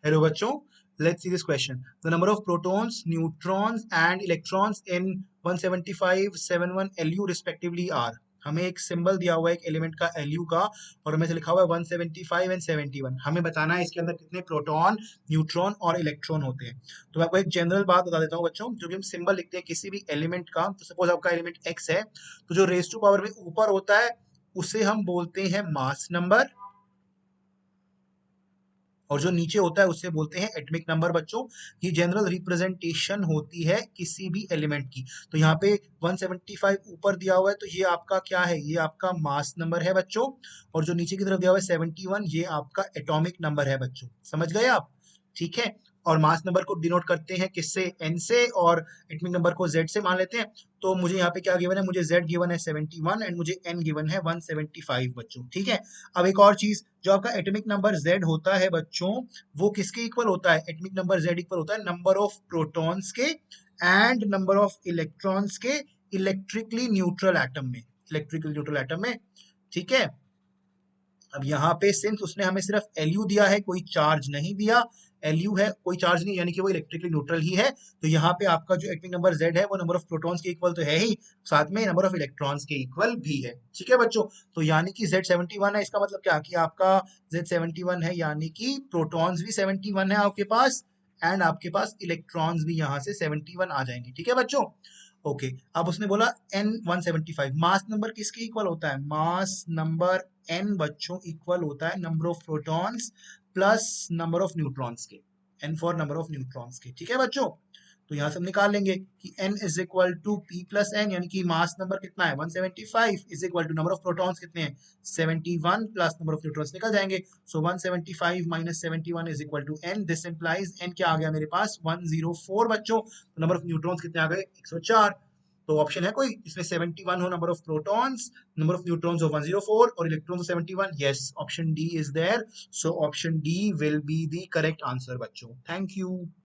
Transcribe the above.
Hello बच्चों, let's see this question. The number of protons, neutrons and electrons in 175, 71 LU respectively are. हमें एक symbol दिया हुआ है एक एलिमेंट का LU का और हमें से लिखा हुआ है 175 एंड 71. हमें बताना है इसके अंदर कितने प्रोटॉन, न्यूट्रॉन और इलेक्ट्रॉन होते हैं. तो मैं आपको एक जनरल बात बता देता हूँ बच्चों. जो भी हम सिंबल लिखते हैं किसी भी एलिमेंट का, तो सपोज आपका एलिमेंट X है, तो जो रेज टू पावर में ऊपर होता है उसे हम बोलते हैं मास नंबर और जो नीचे होता है उससे बोलते हैं एटॉमिक नंबर. बच्चों, ये जनरल रिप्रेजेंटेशन होती है किसी भी एलिमेंट की. तो यहाँ पे 175 ऊपर दिया हुआ है तो ये आपका क्या है, ये आपका मास नंबर है बच्चों. और जो नीचे की तरफ दिया हुआ है 71, ये आपका एटॉमिक नंबर है बच्चों. समझ गए आप? ठीक है. और मास नंबर को डिनोट करते हैं किससे, एन से, और एटॉमिक नंबर को जेड से मान लेते हैं. तो मुझे यहाँ पे क्या गिवन है, मुझे जेड गिवन है 71 एंड मुझे एन गिवन है 175 बच्चों. ठीक है. अब एक और चीज, जो आपका एटॉमिक नंबर Z होता है बच्चों, वो किसके इक्वल होता है? एटॉमिक नंबर Z इक्वल होता है नंबर ऑफ प्रोटॉन्स के एंड नंबर ऑफ इलेक्ट्रॉन्स के इलेक्ट्रिकली न्यूट्रल एटम में. इलेक्ट्रिकली न्यूट्रल एटम में. ठीक है. अब यहाँ पे सिंस उसने हमें सिर्फ एलयू दिया है, कोई चार्ज नहीं दिया, एलयू है कोई चार्ज नहीं, यानी कि वो इलेक्ट्रिकली न्यूट्रल ही है. तो यहाँ पे आपका जो एटॉमिक नंबर Z है वो नंबर ऑफ प्रोटॉन्स के इक्वल तो है ही, साथ में नंबर ऑफ इलेक्ट्रॉन्स के इक्वल भी है. ठीक है बच्चों. तो यानी कि Z71 है, इसका मतलब क्या कि आपका Z71 है, यानी कि प्रोटॉन्स भी 71 है आपके पास एंड आपके पास इलेक्ट्रॉन्स भी यहाँ से 71 आ जाएंगे. ठीक है बच्चों. ओके. अब उसने बोला N175 मास नंबर किसके इक्वल होता है? मास नंबर N बच्चों इक्वल होता है number of protons plus number of neutrons के. N for number of neutrons के. ठीक है बच्चों. तो यहां से हम निकाल लेंगे कि N is equal to P plus N, यानी कि मास नंबर कितना है 175 is equal to number of protons कितने हैं 71 प्लस नंबर ऑफ न्यूट्रॉन्स निकल जाएंगे. So 175 minus 71 is equal to N. This implies N क्या आ गया मेरे पास 104 बच्चों. तो नंबर ऑफ न्यूट्रॉन्स कितने आ गए 104. तो ऑप्शन है कोई इसमें 71 हो number of protons, number of neutrons हो 104 और इलेक्ट्रॉन्स हो 71. Yes, option D is there. So option D will be the correct answer बच्चों. Thank you.